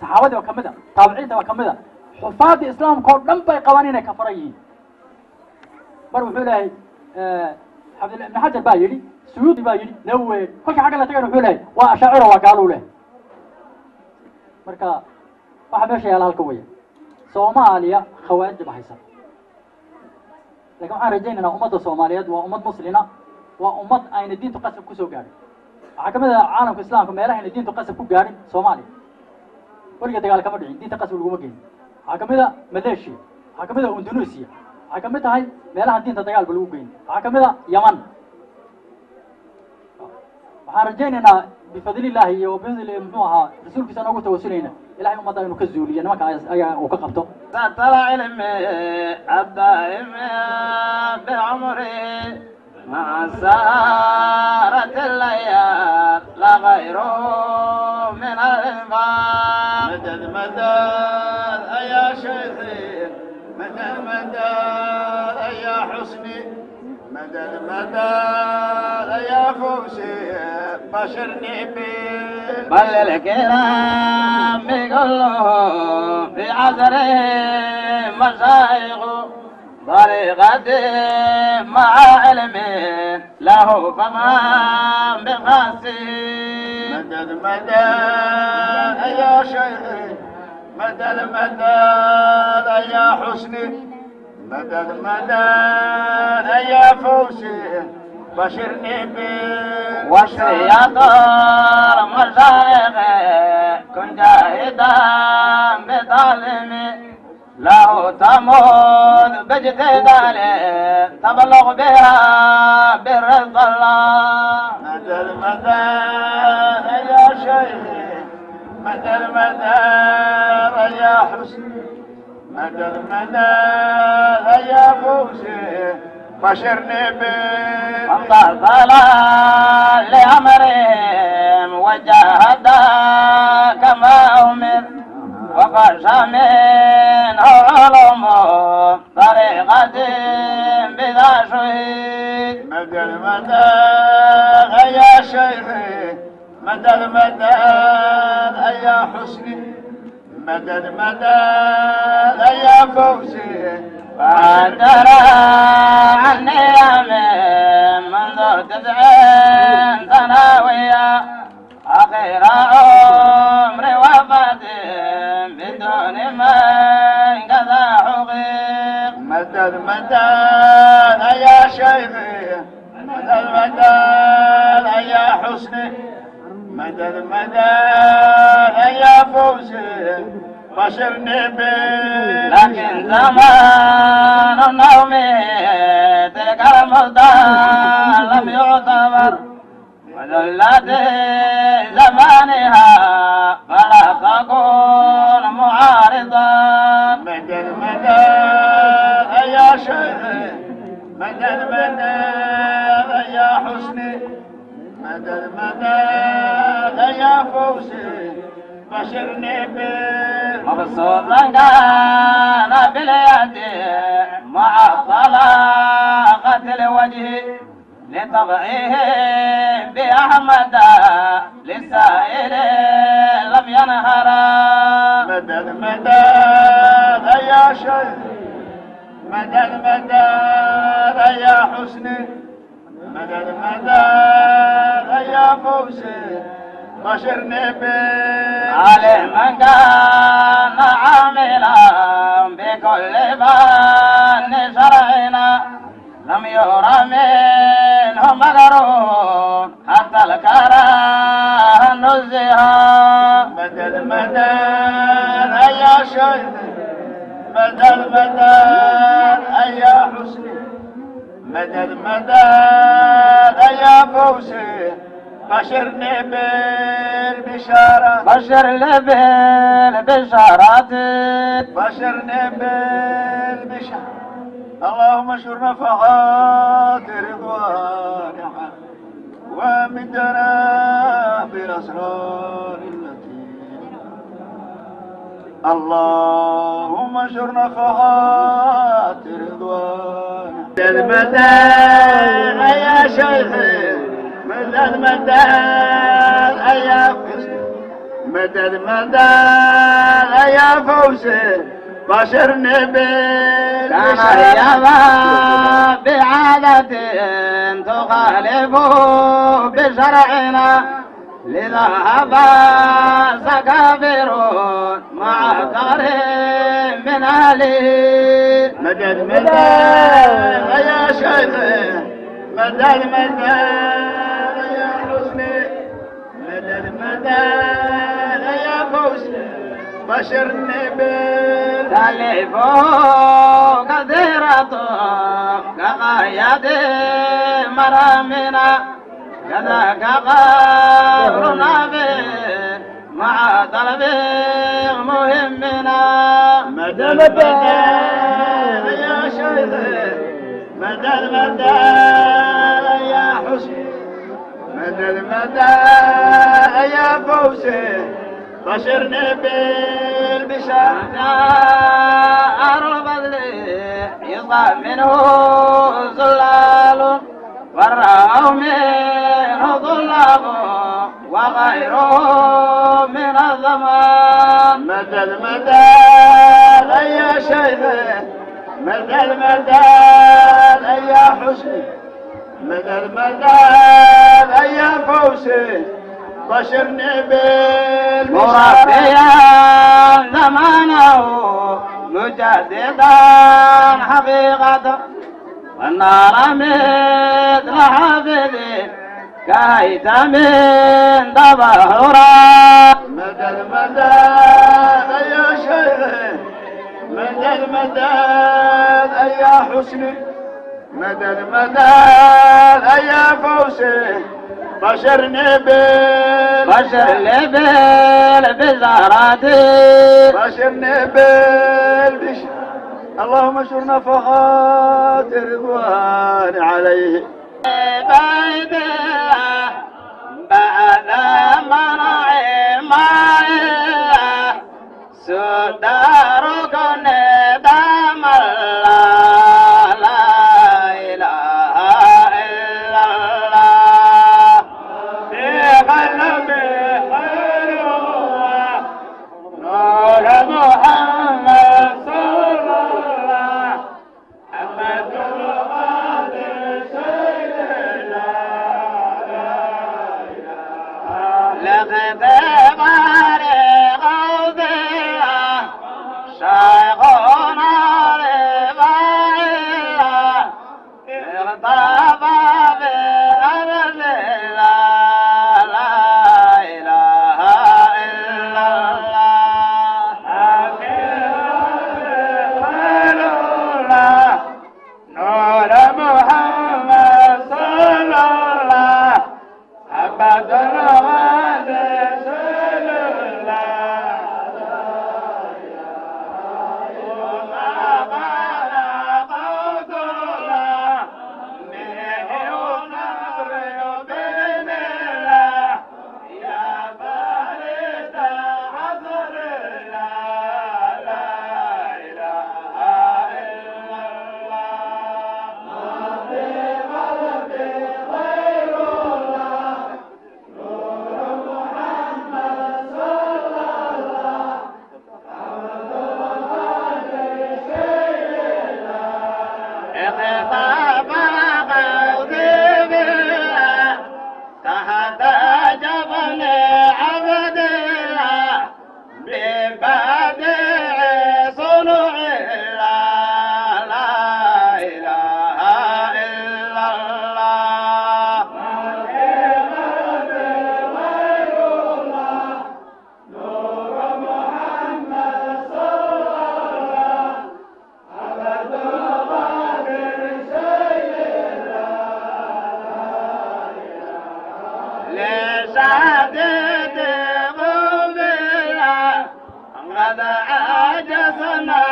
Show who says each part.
Speaker 1: صحابته وكمده تابعيته وكمده حفاظ الإسلام كلهم بقوانين كفريين برضو حوله حفظ ابن حجر بايري سيودي بايري نووي كل حاجة لا تقدر حوله وأشاعره وقالوا له مركا واحد ماشي على الكوية صوماليا خوارج بحيسان لكن أنا رجعنا أمة الصوماليات وأمة مسلمة وأمة أين الدين تقسم كسو قاري حكمنا عالم الإسلام كما يرى أن الدين تقسم كو قاري صومالي ورجع تقال كم الدين الدين تقسم الجومجين حكمنا ماليزيا حكمنا إندونيسيا حكمتها هاي مالها الدين تقال بالجومجين حكمنا يمن وحرجعنا بفضل الله وبفضل منوها رسول كسان أقول توسلينا إلى أي مدة نكذب لي أنا ما كان وكقبته
Speaker 2: طلع علمي الدائم بعمري مع سارة الليال لا غيره من الإنفاق مدد مدد يا شيخي مدد مدد يا حسني مدد مدد يا فوزي بشرني بيه بل الكرام بيقولوا في عذري مشايخ طريقتي مع علمي له فما بخاسي مدد مدد يا شيخي مدد مدد يا حسني مدد مدد يا فوزي بشرني بيه وشريط المشايخ كن جاهدا بتعليمي له تموت باجتدالي تبلغ بها برضا الله مدد مدد يا شيخي مدد مدد يا حسني مدد مدد يا فوزي بشرني بيه انطلق لأمرهم وجاهد كما أمر وقش منه علوم طريقة بذا شهيد مدد مدد يا شيخي مدد مدد يا حسني مدد مدد يا فوزي فأدرى عني يمين منذ 90 سنوية أخير عمري وفاتي بدون من كذا حقيق مدد مدد يا شيخي مدد مدد يا حسني مدد مدد يا فوزي بشرني بيه لكن زمان النوم تلك المدة لم يعتبر وذلة زمانها فلا تكون معارضا مدد مدد يا شيخي مدد مدد يا حسني مدد مدد يا فوزي بشرني بيه مبسوطا كان باليد مع طلاقة الوجه لطبعه بأحمد للسائل لم ينهر مدد مدد يا شيخ مدد مدد يا حسني مدد مدد يا فوزي بشرني بيه عليه من كان عاملا بكل فن شرعنا لم يرى منه مغرور حتى الكراهه نزها مدد مدد يا شيخ مدد مدد يا حسني مدد مدد يا فوزي بشرني بالبشارة بشر لي بالبشارات بشرني بالبشارة اللهم اشر نفحات رضوانك ومدنا بالاسرار التي اللهم اشر نفحات رضوانك مدد مدد يا شيخي مدد مدد يا فوزي مدد مدد يا فوزي بشرني بالبشارة بعادة تخالف بشرعنا لذا هبا سكابرون مع كريم من أهله مدد مدد يا شيخي مدد مدد يا حسني مدد مدد يا فوزي بشرني بالتليفون كثيرة كغاية مرامنا كذاك قبرنا به مع طلب مهمنا مدد مدد يا شيخي مدد مدد يا حسني مدد مدد يا فوزي بشرني بالبشارة البذل يصاب منه زلال ورأوا منه ظلام وغيره من الزمان مدد مدد يا شيخي مدد مدد يا حسني مدد مدد يا فوزي بشرني بالمربيا زمانه مجددا حقيقة والنار مثل حافظي كايت من دبهرا مدد مدد يا شيخي مدد مدد يا حسني مدد مدد يا فوزي بشرني بالبشارات بشرني بالبشارات اللهم اشر نفحات رضوان عليه بعد بعد منع ماء سدارك ندم الله لا اله الا الله في قلبي خير الله نور محمد صلى الله محمد الغالي سيدنا لقد بارك غوثنا شيخنا رباعنا اغتبى بالأرض لا إله إلا الله خير الله نور محمد صلى الله عبد الغالي سيدنا وما بلغ قوتنا منه ونبر بين الله يا بارد حضر لا إله إلا الله في قلبي خير الله نور محمد صلى الله عبد الغالي سيدنا اقترب قلبي بالله تحت جبل عبد الله ببدع صنع الله لا إله إلا الله في قلبي غير الله نور محمد صلى الله عبد الغالي سيدنا لسعدة قبلة قد عجزنا